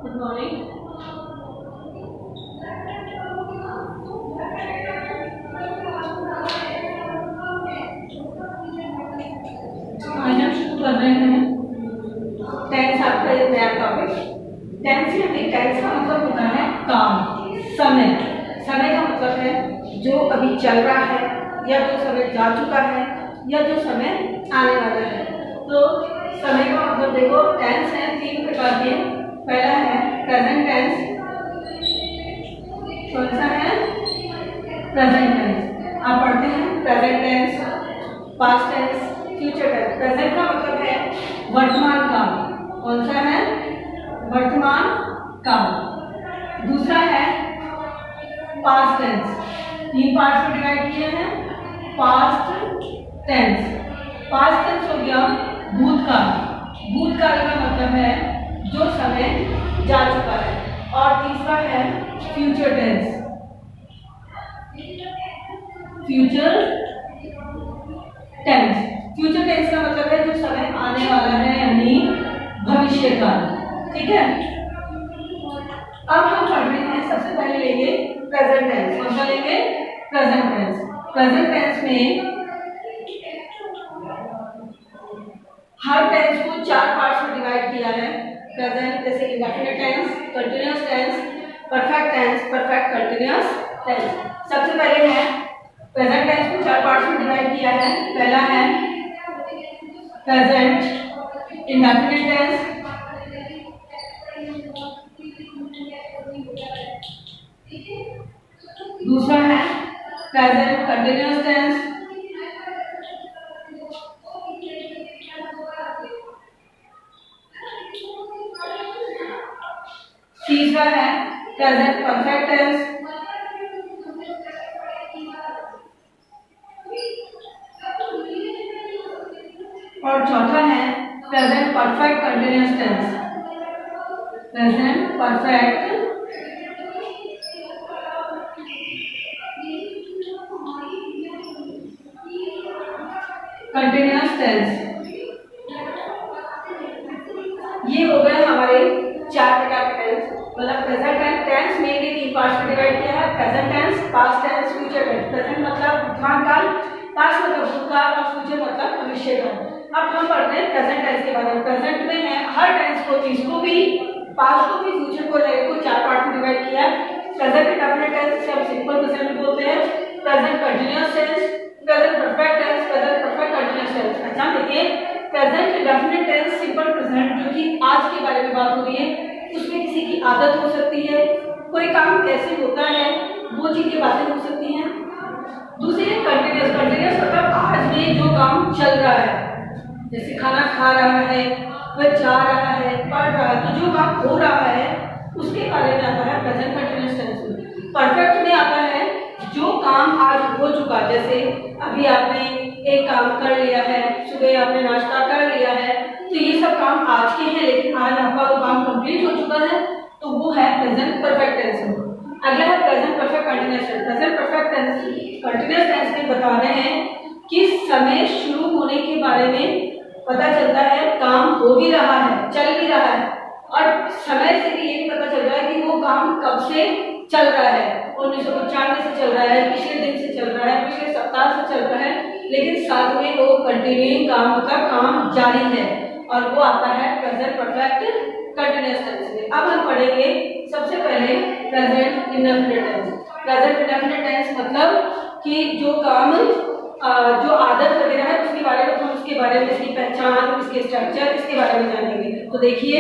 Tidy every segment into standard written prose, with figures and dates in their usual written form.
Good morning. आज हम शुरू कर रहे हैं टेंस, आपका एक नया टॉपिक। टेंस में टेंस का मतलब होता है काम, समय। समय का मतलब है जो अभी चल रहा है, या जो समय जा चुका है, या जो समय आने वाला है। तो समय का मतलब देखो, टेंस है 3 प्रकार के। पहला है प्रेजेंट टेंस। कौन सा है? Present tense. आप पढ़ते हैं present tense, past tense, future tense. Present का मतलब है वर्तमान काल। कौन सा है? वर्तमान काल। दूसरा है पास्ट टेंस। 3 पार्ट्स में डिवाइड किए हैं। पास्ट टेंस, पास्ट टेंस हो गया भूतकाल। भूतकाल का मतलब है जो समय जा चुका है। और तीसरा है future tense. Future tense, future tense का मतलब है जो समय आने वाला है, यानी भविष्य काल। ठीक है, अब हम पढ़ रहे हैं, सबसे पहले लेंगे प्रेजेंट टेंस। कौन सा लेंगे? Present tense. प्रेजेंट टेंस में हर टेंस को 4 पार्ट्स में डिवाइड किया है। प्रेजेंट जैसे indefinite tense, continuous tense, perfect tense, perfect continuous tense. सबसे पहले है प्रेजेंट टेंस को 4 पार्ट्स में डिवाइड किया है। पहला है प्रेजेंट इंडेफिनिट टेंस, दूसरा है प्रेजेंट कंटीन्यूअस टेंस, तीसरा है प्रेजेंट परफेक्ट टेंस, और चौथा है present perfect continuous tense. Present perfect continuous tense. ये हो गए हमारे 4 प्रकार के टेंस। मतलब प्रेजेंट टेंस में 3 पार्ट्स में डिवाइड किया है। Present tense, past tense, future tense. Present मतलब वर्तमान काल, पास्ट मतलब भूतकाल, और फ्यूचर मतलब भविष्य काल। अब हम पढ़ते हैं प्रेजेंट टेंस के बारे में। प्रेजेंट में है हर टेंस को, इसको भी, पास्ट को भी, फ्यूचर को 4 पार्ट में डिवाइड किया है। प्रेजेंट इंडेफिनिट टेंस से हम सिंपल प्रेजेंट बोलते हैं। Present continuous tense, present perfect tense, present perfect continuous tense. अच्छा देखिए, present indefinite tense simple present, जो कि आज के बारे में बात हो रही है, उसमें किसी की आदत हो सकती है, कोई काम कैसे होता है, वो चीजें बातें हो सकती हैं। दूसरी है कंटीन्यूअस। कंटीन्यूअस मतलब आज में जो काम चल रहा है, जैसे खाना खा रहा है, वह जा रहा है, पढ़ रहा है, तो जो काम हो रहा है उसके बारे में आता है प्रेजेंट कंटीन्यूअस टेंस में। परफेक्ट में आता है जो काम आज हो चुका, जैसे अभी आपने एक काम कर लिया है, सुबह आपने नाश्ता कर लिया है, तो ये सब काम आज के हैं, लेकिन आज आपका वो काम कंप्लीट हो चुका है, तो वो है प्रेजेंट परफेक्ट टेंस में। अगला है present perfect continuous tense. Present perfect tense continuous tense में बता रहे हैं कि समय शुरू होने के बारे में पता चलता है, काम हो भी रहा है, चल भी रहा है, और समय से भी ये भी पता चल रहा है कि वो काम कब से चल रहा है। 1995 से चल रहा है, पिछले दिन से चल रहा है, पिछले सप्ताह से चल रहा है, लेकिन साथ में वो कंटिन्यूइंग काम होता, काम जारी है, और वो आता है प्रेजेंट परफेक्ट कंटीन्यूअस टेंस में। अब हम पढ़ेंगे सबसे पहले present indefinite tense. Present indefinite tense मतलब कि जो काम, जो आदत वगैरह है, उसके बारे में, हम उसके बारे में, इसकी पहचान, इसके स्ट्रक्चर, इसके बारे में जानेंगे। तो देखिए,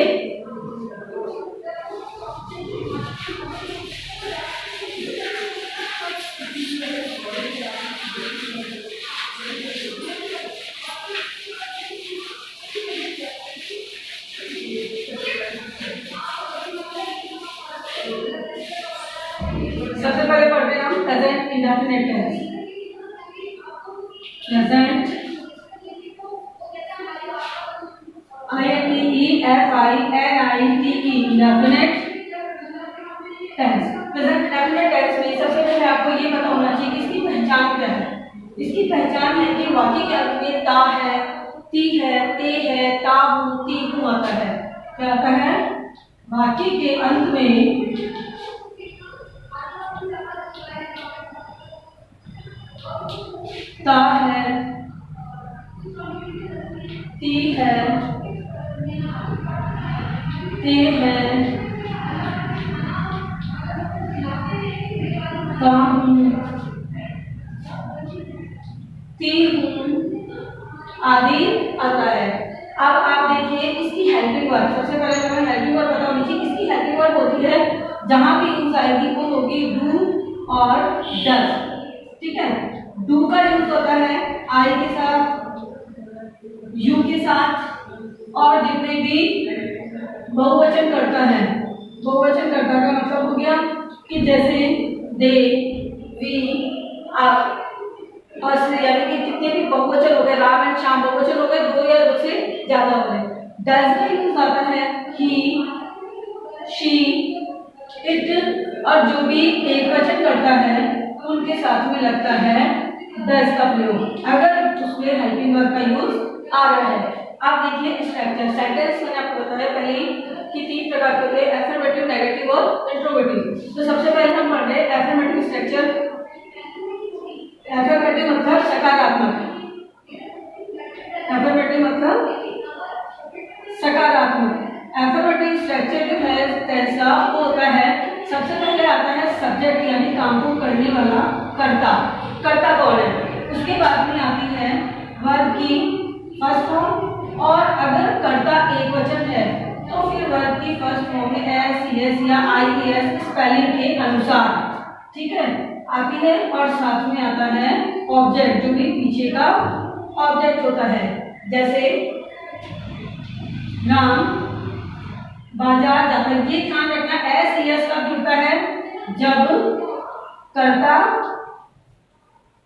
सबसे पहले पढ़ते हैं हम present indefinite tense. Present INDEFINITE indefinite tense. Present indefinite tense में सबसे पहले आपको ये पता होना चाहिए कि इसकी पहचान क्या है। इसकी पहचान है कि वाक्य के अंत में ता है, ती है, ते है, ता हूं, ती हूं आता है। क्या आता है? वाक्य के अंत में ता है, ती है, ते है, ता हूँ, ती हूँ आदि आता है। अब आप देखिए इसकी हेल्पिंग वर्ब, सबसे पहले हमें हेल्पिंग वर्ब पता होनी चाहिए। इसकी हेल्पिंग वर्ब होती है जहां भी यूज आएगी वो होगी डू और डज, ठीक है। डू का यूज होता है आई के साथ, यू के साथ और जितने भी बहुवचन करता है। बहुवचन करता का मतलब हो गया कि जैसे दे, वी, आप, अस, यानी कि जितने भी बहुवचन हो गए, राम एंड श्याम बहुवचन हो गए, दो या दो से ज्यादा हो गए। डज का यूज आता है ही, शी, इट और जो भी एक वचन करता है उनके साथ में लगता है डज का प्रयोग, अगर उसमें हेल्पिंग वर्ब का यूज आ रहा है। आप देखिए स्ट्रक्चर सेंटेंस मैंने आपको बताया पहले कि 3 प्रकार के होते हैं, एफर्मेटिव, नेगेटिव और इंट्रोगेटिव। तो सबसे पहले हम पढ़ रहे हैं एफर्मेटिव स्ट्रक्चर। एफर्मेटिव मतलब सकारात्मक, एफर्मेटिव मतलब सकारात्मक। एफर्मेटिव स्ट्रक्चर जो है टेंस का वो होता है, सबसे पहले आता है सब्जेक्ट यानी काम को करने वाला कर्ता, कर्ता कौन है, उसके बाद में आती है वर्ब की फर्स्ट फॉर्म, और अगर कर्ता एक वचन है तो फिर वर्ब की फर्स्ट फॉर्म में एस, एस या आई एस स्पेलिंग के अनुसार, ठीक है, आती है। और साथ में आता है ऑब्जेक्ट, जो भी पीछे का ऑब्जेक्ट होता है। जैसे राम बाजार जाता है, ये ध्यान रखना एस एस कब जुड़ता है, जब कर्ता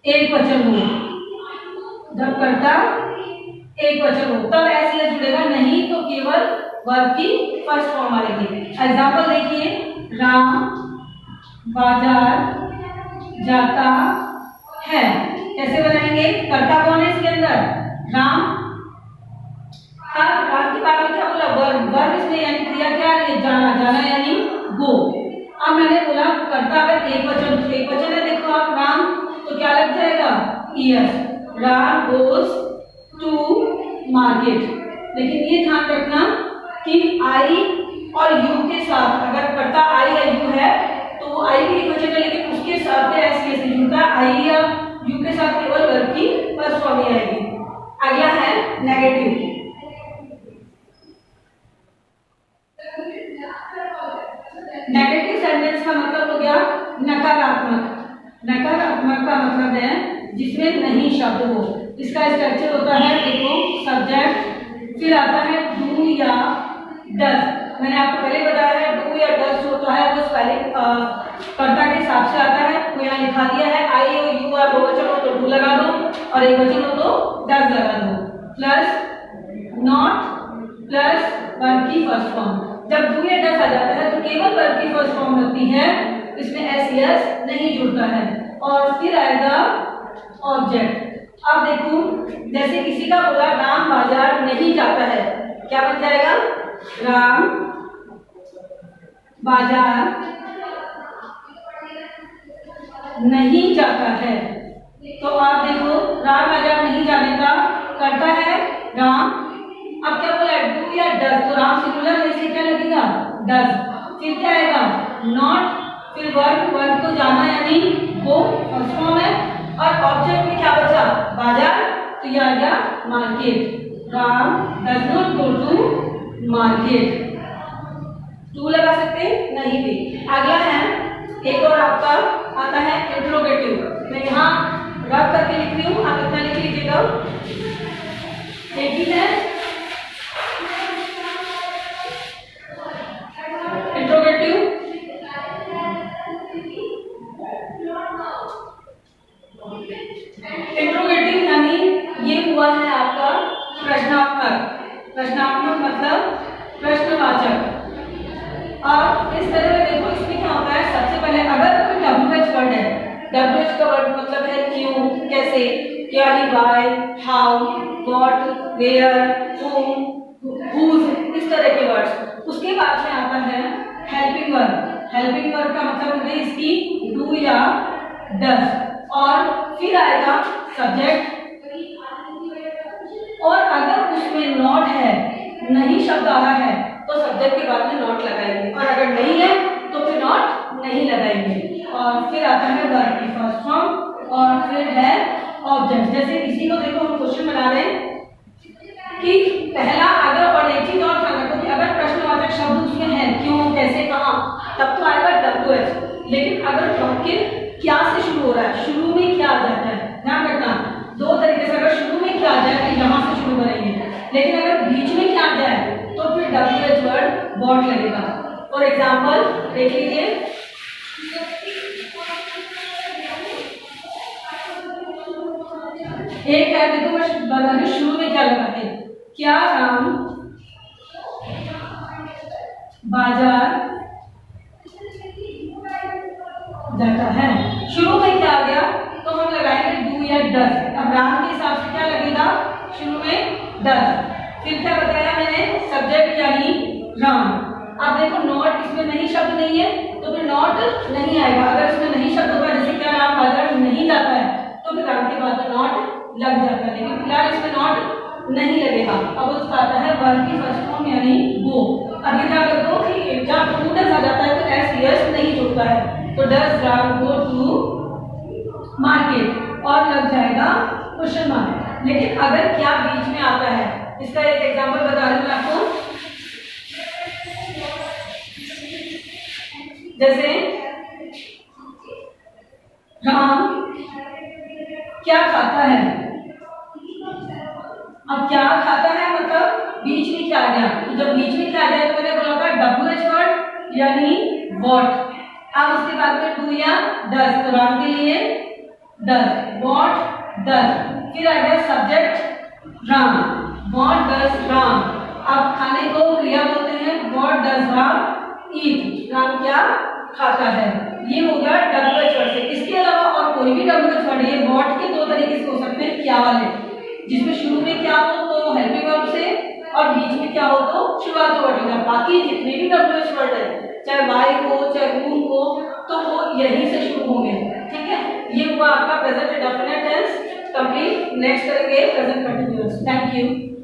एक वचन हो, जब कर्ता एक वचन हो तब एस एस जुड़ेगा, नहीं तो केवल वर्ब की फर्स्ट फॉर्म आएगी। एग्जांपल देखिए, राम बाजार जाता है, कैसे बनाएंगे, कर्ता कौन है इसके अंदर, राम। अब राम के बाद में क्या बोला, वर्ब, वर्ब इसमें यानी क्रिया क्या है, जाना, जाना यानी गो। अब मैंने बोला कर्ता अगर एक वचन है, देखो आप राम, तो क्या लग जाएगा, yes, Ram goes to market. लेकिन ये ध्यान रखना कि आई और यू के साथ, अगर कर्ता आई या यू है तो वो आई भी एक वचन है, लेकिन उसके साथ में एस कैसे जुड़ता है, आई या यू के साथ केवल वर्ब की फर्स्ट फॉर्म ही आएगी। अगला है नेगेटिव। नेगेटिव सेंटेंस का मतलब हो गया नकारात्मक। नकारात्मक का मतलब है जिसमें नहीं शब्द हो। इसका स्ट्रक्चर होता है, देखो, सब्जेक्ट, फिर आता है डू या डज। मैंने आपको पहले बताया है डू या डज होता है वो स्पेलिंग कर्ता के हिसाब से आता है। तो यहाँ लिखा दिया है आई और यू और बहुवचन हो तो डू लगा दो, और एक वचन हो तो डज लगा दो, प्लस नॉट प्लस वर्ब की फर्स्ट फॉर्म। जब डू या डज आ जाता है तो केवल वर्ब की फर्स्ट फॉर्म लगती है, इसमें एस एस नहीं जुड़ता है, और फिर आएगा ऑब्जेक्ट। अब देखो, जैसे किसी का बोला राम बाजार नहीं जाता है, क्या बन जाएगा, राम बाजार नहीं जाता है। तो आप देखो राम बाजार नहीं जाने का करता है राम। अब क्या बोला, डू या डज, तो राम सिंगुलर है इसलिए क्या लगेगा, डज। फिर क्या आएगा, नॉट, फिर वर्ब, वर्ब को जाना यानी वो फर्स्ट फॉर्म है, और ऑब्जेक्ट में क्या बचा, बाजार, तो यह आ गया market. Ram does not go to market. To लगा सकते नहीं भी। अगला है एक और आपका आता है इंट्रोगेटिव। मैं यहाँ रब करके लिख रही हूँ, आप इतना लिख लीजिएगा। एक ही है इंट्रोगेटिव। इंट्रोगेटिव यानी ये हुआ है आपका प्रश्नात्मक। प्रश्नात्मक मतलब प्रश्नवाचक। अब इस तरह से देखो, इसमें क्या होता है, सबसे पहले अगर कोई WH वर्ड है, WH का वर्ड मतलब है क्यों, कैसे, यानी why, how, what, where, whom, whose, इस तरह के वर्ड्स। उसके बाद में आता है सकते हैं इसकी डू या डज। और फिर आएगा सब्जेक्ट, और अगर उसमें नॉट है, नहीं शब्द आ रहा है, तो सब्जेक्ट के बाद में नॉट लगाएंगे, और अगर नहीं है तो फिर नॉट नहीं लगाएंगे। और फिर आता है वर्ब की फर्स्ट फॉर्म, और फिर है ऑब्जेक्ट। जैसे इसी को देखो, हम क्वेश्चन बना रहे हैं कि पहला अगर, और एक चीज और ध्यान रखो कि अगर प्रश्नवाचक शब्द उसमें है, क्यों, कैसे, कहाँ, तब तो आएगा WH। लेकिन अगर वाक्य क्या से शुरू हो रहा है, शुरू में क्या आ जाता है, ध्यान रखना दो तरीके से, अगर शुरू में क्या आ जाए तो यहाँ से शुरू करेंगे, लेकिन अगर बीच में क्या आ जाए तो फिर WH वर्ड वॉट लगेगा। फॉर एग्जाम्पल देख लीजिए, एक है, देखो मैं बता रही हूँ शुरू में क्या लगाते हैं, क्या राम बाजार जाता है। शुरू में क्या आ गया तो हम लगाएंगे डू या डज। अब राम के हिसाब से क्या लगेगा, शुरू में डज। फिर क्या बताया मैंने, सब्जेक्ट यानी राम। अब देखो नॉट, इसमें नहीं शब्द नहीं है तो फिर नॉट नहीं आएगा। अगर इसमें नहीं शब्द होगा, जैसे क्या राम बाजार नहीं जाता है, तो फिर राम के बाद में नॉट लग जाता है, लेकिन फिलहाल इसमें नॉट नहीं लगेगा। अब उसका आता है वर्ब की फर्स्ट फॉर्म यानी गो। अब ये ध्यान रखो कि जब टू डज आ जाता है तो एस यस नहीं जुड़ता है, तो does Ram go to market और लग जाएगा क्वेश्चन मार्क। लेकिन अगर क्या बीच में आता है, इसका एक एग्जांपल बता रही हूं मैं आपको। जैसे राम क्या खाता है, अब क्या खाता है मतलब बीच में क्या आ गया, तो जब बीच में क्या आ जाए तो मैंने बोला था WH वर्ड यानी वॉट। अब उसके बाद में डू या डज, तो राम के लिए डज, वॉट डज। फिर आ गया subject Ram, what does Ram. अब खाने को क्रिया बोलते हैं, वॉट डज राम ईट, राम क्या खाता है। ये हो गया WH वर्ड से। इसके अलावा और कोई भी WH वर्ड, ये वॉट के दो तरीके से हो सकते हैं, क्या वाले, जिसमें शुरू में क्या हो तो हेल्पिंग वर्ब से, और बीच में क्या हो तो शुरुआत वर्ड होगा। बाकी जितने भी WH वर्ड है, चाहे वाई हो चाहे whom हो, तो वो यहीं से शुरू होंगे। ठीक है, ये हुआ आपका present indefinite tense complete. Next करेंगे प्रेजेंट कंटिन्यूअस। Thank you.